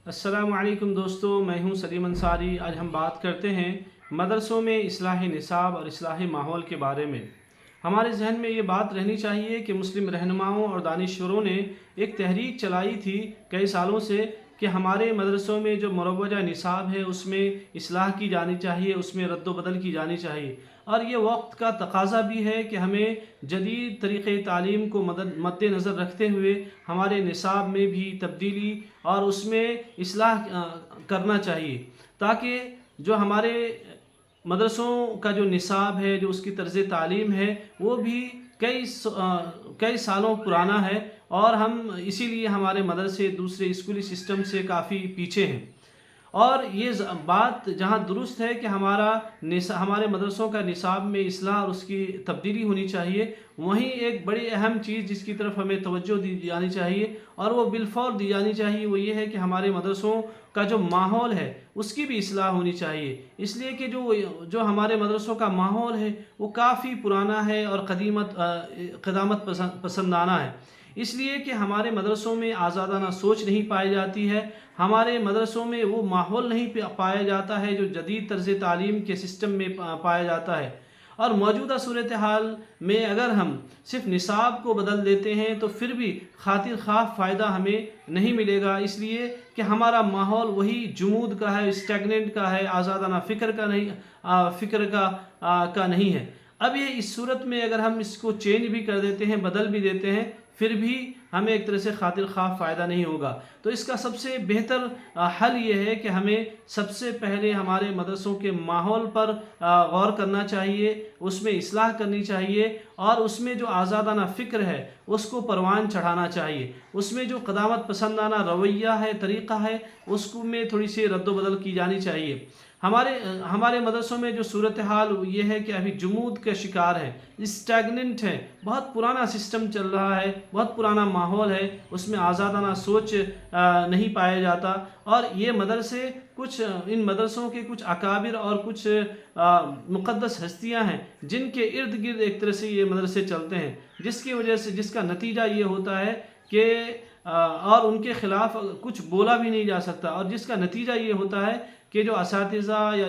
السلام علیکم دوستو، میں ہوں سلیم انصاری۔ آج ہم بات کرتے ہیں مدرسوں میں اصلاح نصاب اور اصلاح ماحول کے بارے میں۔ ہمارے ذہن میں یہ بات رہنی چاہیے کہ مسلم رہنماؤں اور دانشوروں نے ایک تحریک چلائی تھی کئی سالوں سے کہ ہمارے مدرسوں میں جو مروجہ نصاب ہے اس میں اصلاح کی جانی چاہیے، اس میں رد و بدل کی جانی چاہیے، اور یہ وقت کا تقاضا بھی ہے کہ ہمیں جدید طریقۂ تعلیم کو مد نظر رکھتے ہوئے ہمارے نصاب میں بھی تبدیلی اور اس میں اصلاح کرنا چاہیے، تاکہ جو ہمارے مدرسوں کا جو نصاب ہے، جو اس کی طرز تعلیم ہے، وہ بھی کئی سالوں پرانا ہے، اور ہم اسی لیے ہمارے مدرسے دوسرے اسکولی سسٹم سے کافی پیچھے ہیں۔ اور یہ بات جہاں درست ہے کہ ہمارے مدرسوں کا نصاب میں اصلاح اور اس کی تبدیلی ہونی چاہیے، وہیں ایک بڑی اہم چیز جس کی طرف ہمیں توجہ دی جانی چاہیے اور وہ بالفور دی جانی چاہیے، وہ یہ ہے کہ ہمارے مدرسوں کا جو ماحول ہے اس کی بھی اصلاح ہونی چاہیے، اس لیے کہ جو ہمارے مدرسوں کا ماحول ہے وہ کافی پرانا ہے اور قدامت پسندانہ ہے، اس لیے کہ ہمارے مدرسوں میں آزادانہ سوچ نہیں پائی جاتی ہے، ہمارے مدرسوں میں وہ ماحول نہیں پایا جاتا ہے جو جدید طرز تعلیم کے سسٹم میں پایا جاتا ہے۔ اور موجودہ صورتحال میں اگر ہم صرف نصاب کو بدل دیتے ہیں تو پھر بھی خاطر خواہ فائدہ ہمیں نہیں ملے گا، اس لیے کہ ہمارا ماحول وہی جمود کا ہے، اسٹیگننٹ کا ہے، آزادانہ فکر کا نہیں ہے۔ اب یہ اس صورت میں اگر ہم اس کو چینج بھی کر دیتے ہیں، بدل بھی دیتے ہیں، پھر بھی ہمیں ایک طرح سے خاطر خواہ فائدہ نہیں ہوگا۔ تو اس کا سب سے بہتر حل یہ ہے کہ ہمیں سب سے پہلے ہمارے مدرسوں کے ماحول پر غور کرنا چاہیے، اس میں اصلاح کرنی چاہیے، اور اس میں جو آزادانہ فکر ہے اس کو پروان چڑھانا چاہیے، اس میں جو قدامت پسندانہ رویہ ہے، طریقہ ہے، اس کو میں تھوڑی سی رد و بدل کی جانی چاہیے۔ ہمارے مدرسوں میں جو صورتحال یہ ہے کہ ابھی جمود کا شکار ہے، اسٹیگننٹ ہے، بہت پرانا سسٹم چل رہا ہے، بہت پرانا ماحول ہے، اس میں آزادانہ سوچ نہیں پایا جاتا، اور یہ ان مدرسوں کے کچھ اکابر اور کچھ مقدس ہستیاں ہیں جن کے ارد گرد ایک طرح سے یہ مدرسے چلتے ہیں، جس کی وجہ سے جس کا نتیجہ یہ ہوتا ہے کہ اور ان کے خلاف کچھ بولا بھی نہیں جا سکتا، اور جس کا نتیجہ یہ ہوتا ہے کہ جو اساتذہ یا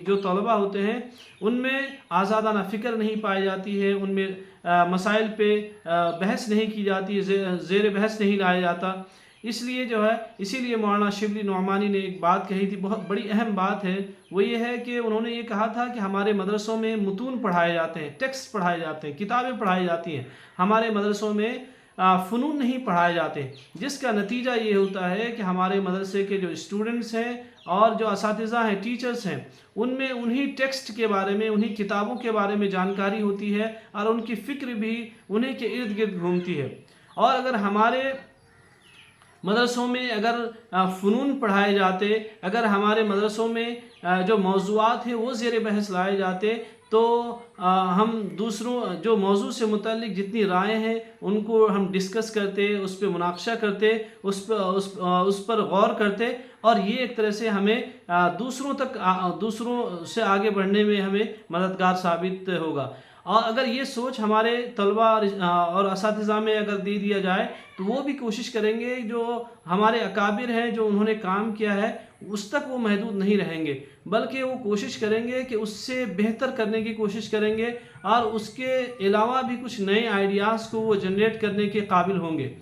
جو طلبہ ہوتے ہیں ان میں آزادانہ فکر نہیں پائی جاتی ہے، ان میں مسائل پہ بحث نہیں کی جاتی، زیر بحث نہیں لایا جاتا۔ اسی لیے مولانا شبلی نعمانی نے ایک بات کہی تھی، بہت بڑی اہم بات ہے، وہ یہ ہے کہ انہوں نے یہ کہا تھا کہ ہمارے مدرسوں میں متون پڑھائے جاتے ہیں، ٹیکسٹ پڑھائے جاتے ہیں، کتابیں پڑھائی جاتی ہیں، ہمارے مدرسوں میں فنون نہیں پڑھائے جاتے، جس کا نتیجہ یہ ہوتا ہے کہ ہمارے مدرسے کے جو اسٹوڈنٹس ہیں اور جو اساتذہ ہیں، ٹیچرز ہیں، ان میں انہی ٹیکسٹ کے بارے میں، انہی کتابوں کے بارے میں جانکاری ہوتی ہے، اور ان کی فکر بھی انہی کے ارد گرد گھومتی ہے۔ اور اگر ہمارے مدرسوں میں اگر فنون پڑھائے جاتے، اگر ہمارے مدرسوں میں جو موضوعات ہیں وہ زیر بحث لائے جاتے، تو ہم دوسروں جو موضوع سے متعلق جتنی رائے ہیں ان کو ہم ڈسکس کرتے، اس پہ مناقشہ کرتے، اس پر غور کرتے، اور یہ ایک طرح سے ہمیں دوسروں سے آگے بڑھنے میں ہمیں مددگار ثابت ہوگا۔ اور اگر یہ سوچ ہمارے طلبہ اور اساتذہ میں اگر دے دیا جائے تو وہ بھی کوشش کریں گے، جو ہمارے اکابر ہیں جو انہوں نے کام کیا ہے اس تک وہ محدود نہیں رہیں گے، بلکہ وہ کوشش کریں گے کہ اس سے بہتر کرنے کی کوشش کریں گے، اور اس کے علاوہ بھی کچھ نئے آئیڈیاز کو وہ جنریٹ کرنے کے قابل ہوں گے۔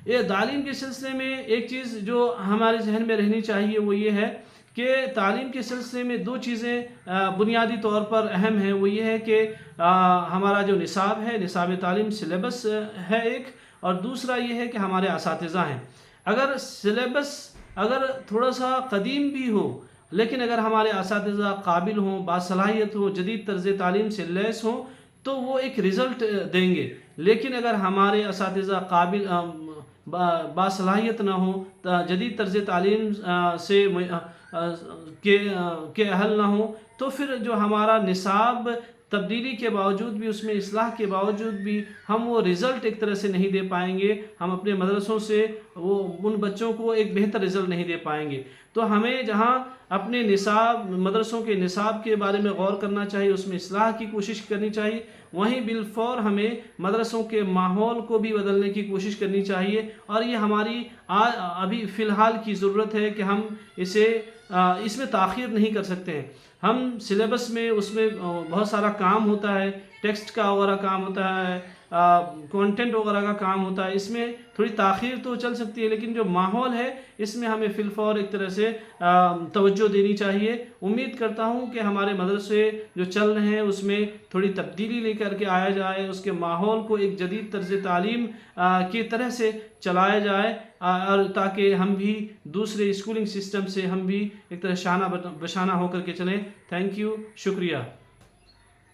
یہ تعلیم کے سلسلے میں ایک چیز جو ہمارے ذہن میں رہنی چاہیے وہ یہ ہے کہ تعلیم کے سلسلے میں دو چیزیں بنیادی طور پر اہم ہیں، وہ یہ ہے کہ ہمارا جو نصاب ہے، نصاب تعلیم سلیبس ہے ایک، اور دوسرا یہ ہے کہ ہمارے اساتذہ ہیں۔ اگر سلیبس تھوڑا سا قدیم بھی ہو، لیکن اگر ہمارے اساتذہ قابل ہوں، باصلاحیت ہوں، جدید طرز تعلیم سے لیس ہوں، تو وہ ایک رزلٹ دیں گے، لیکن اگر ہمارے اساتذہ قابل باصلاحیت نہ ہوں، جدید طرز تعلیم سے کے اہل نہ ہوں، تو پھر جو ہمارا نصاب تبدیلی کے باوجود بھی، اس میں اصلاح کے باوجود بھی، ہم وہ رزلٹ ایک طرح سے نہیں دے پائیں گے، ہم اپنے مدرسوں سے وہ ان بچوں کو ایک بہتر رزلٹ نہیں دے پائیں گے۔ تو ہمیں جہاں اپنے نصاب مدرسوں کے نصاب کے بارے میں غور کرنا چاہیے، اس میں اصلاح کی کوشش کرنی چاہیے، وہیں بالفور ہمیں مدرسوں کے ماحول کو بھی بدلنے کی کوشش کرنی چاہیے، اور یہ ہماری ابھی فی الحال کی ضرورت ہے کہ ہم اس میں تاخیر نہیں کر سکتے ہیں۔ ہم سلیبس میں اس میں بہت سارا کام ہوتا ہے، ٹیکسٹ کا وغیرہ کام ہوتا ہے، کانٹینٹ وغیرہ کا کام ہوتا ہے، اس میں تھوڑی تاخیر تو چل سکتی ہے، لیکن جو ماحول ہے اس میں ہمیں فی الفور ایک طرح سے توجہ دینی چاہیے۔ امید کرتا ہوں کہ ہمارے مدرسے جو چل رہے ہیں اس میں تھوڑی تبدیلی لے کر کے آیا جائے، اس کے ماحول کو ایک جدید طرز تعلیم کی طرح سے چلایا جائے، اور تاکہ ہم بھی دوسرے اسکولنگ سسٹم سے ہم بھی ایک طرح شانہ بشانہ ہو کر کے چلیں۔ تھینک یو، شکریہ۔